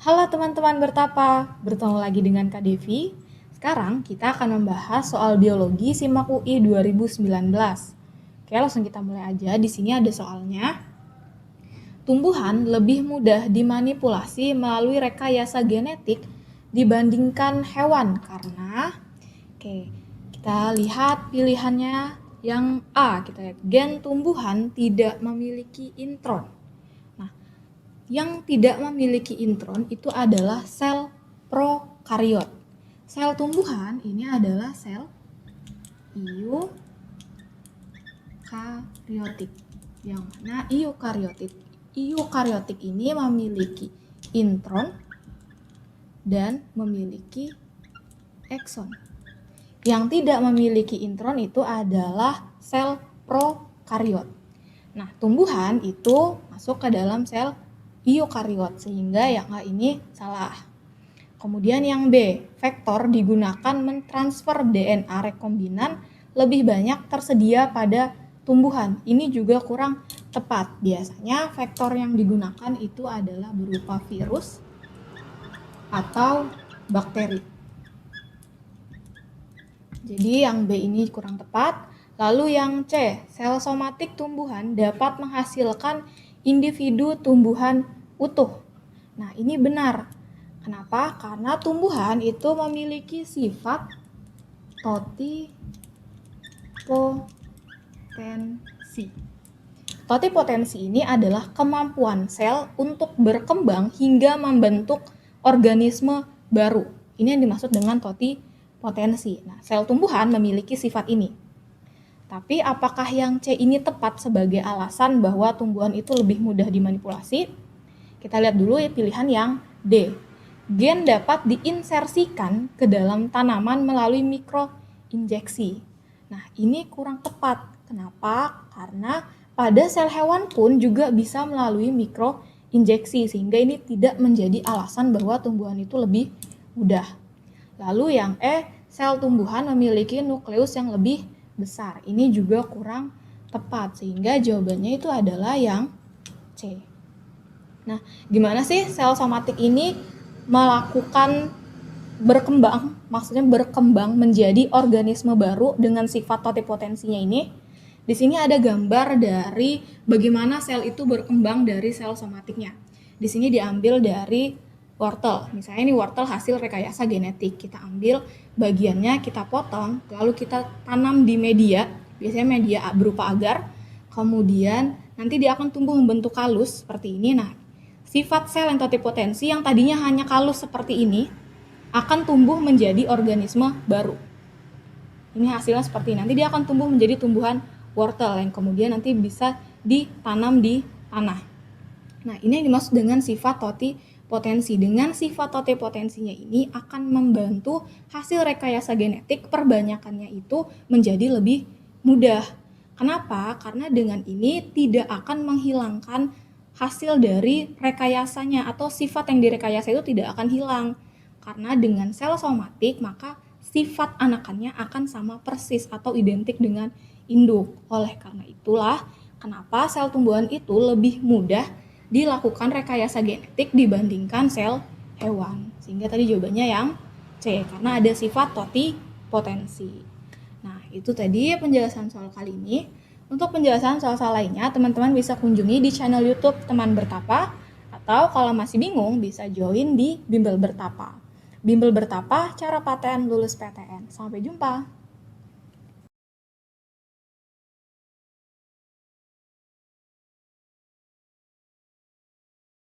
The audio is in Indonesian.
Halo teman-teman bertapa, bertemu lagi dengan Kak Devi. Sekarang kita akan membahas soal biologi SIMAK UI 2019. Oke, langsung kita mulai aja. Di sini ada soalnya. Tumbuhan lebih mudah dimanipulasi melalui rekayasa genetik dibandingkan hewan karena kita lihat pilihannya yang A, kita lihat gen tumbuhan tidak memiliki intron. Yang tidak memiliki intron itu adalah sel prokariot. Sel tumbuhan ini adalah sel eukariotik. Yang mana eukariotik ini memiliki intron dan memiliki ekson. Yang tidak memiliki intron itu adalah sel prokariot. Nah, tumbuhan itu masuk ke dalam sel eukariot, sehingga yang A ini salah. Kemudian yang B, vektor digunakan mentransfer DNA rekombinan lebih banyak tersedia pada tumbuhan. Ini juga kurang tepat. Biasanya vektor yang digunakan itu adalah berupa virus atau bakteri. Jadi yang B ini kurang tepat. Lalu yang C, sel somatik tumbuhan dapat menghasilkan individu tumbuhan utuh. Nah, ini benar. Kenapa? Karena tumbuhan itu memiliki sifat totipotensi. Totipotensi ini adalah kemampuan sel untuk berkembang hingga membentuk organisme baru. Ini yang dimaksud dengan totipotensi. Nah, sel tumbuhan memiliki sifat ini. Tapi apakah yang C ini tepat sebagai alasan bahwa tumbuhan itu lebih mudah dimanipulasi? Kita lihat dulu ya pilihan yang D. Gen dapat diinsersikan ke dalam tanaman melalui mikroinjeksi. Nah, ini kurang tepat. Kenapa? Karena pada sel hewan pun juga bisa melalui mikroinjeksi, sehingga ini tidak menjadi alasan bahwa tumbuhan itu lebih mudah. Lalu yang E, sel tumbuhan memiliki nukleus yang lebih besar. Ini juga kurang tepat, sehingga jawabannya itu adalah yang C. Nah, gimana sih sel somatik ini melakukan berkembang, maksudnya berkembang menjadi organisme baru dengan sifat totipotensinya ini? Di sini ada gambar dari bagaimana sel itu berkembang dari sel somatiknya. Di sini diambil dari wortel. Misalnya ini wortel hasil rekayasa genetik. Kita ambil bagiannya, kita potong, lalu kita tanam di media, biasanya media berupa agar. Kemudian nanti dia akan tumbuh membentuk kalus seperti ini. Nah, sifat sel yang totipotensi yang tadinya hanya kalus seperti ini akan tumbuh menjadi organisme baru. Ini hasilnya seperti ini. Nanti dia akan tumbuh menjadi tumbuhan wortel yang kemudian nanti bisa ditanam di tanah. Nah, ini yang dimaksud dengan sifat totipotensi. Dengan sifat totipotensinya ini akan membantu hasil rekayasa genetik perbanyakannya itu menjadi lebih mudah. Kenapa? Karena dengan ini tidak akan menghilangkan hasil dari rekayasanya atau sifat yang direkayasa itu tidak akan hilang. Karena dengan sel somatik maka sifat anakannya akan sama persis atau identik dengan induk. Oleh karena itulah kenapa sel tumbuhan itu lebih mudah dilakukan rekayasa genetik dibandingkan sel hewan. Sehingga tadi jawabannya yang C, karena ada sifat totipotensi. Nah, itu tadi penjelasan soal kali ini. Untuk penjelasan soal-soal lainnya, teman-teman bisa kunjungi di channel YouTube Teman Bertapa, atau kalau masih bingung bisa join di Bimbel Bertapa. Bimbel Bertapa, cara paten lulus PTN. Sampai jumpa.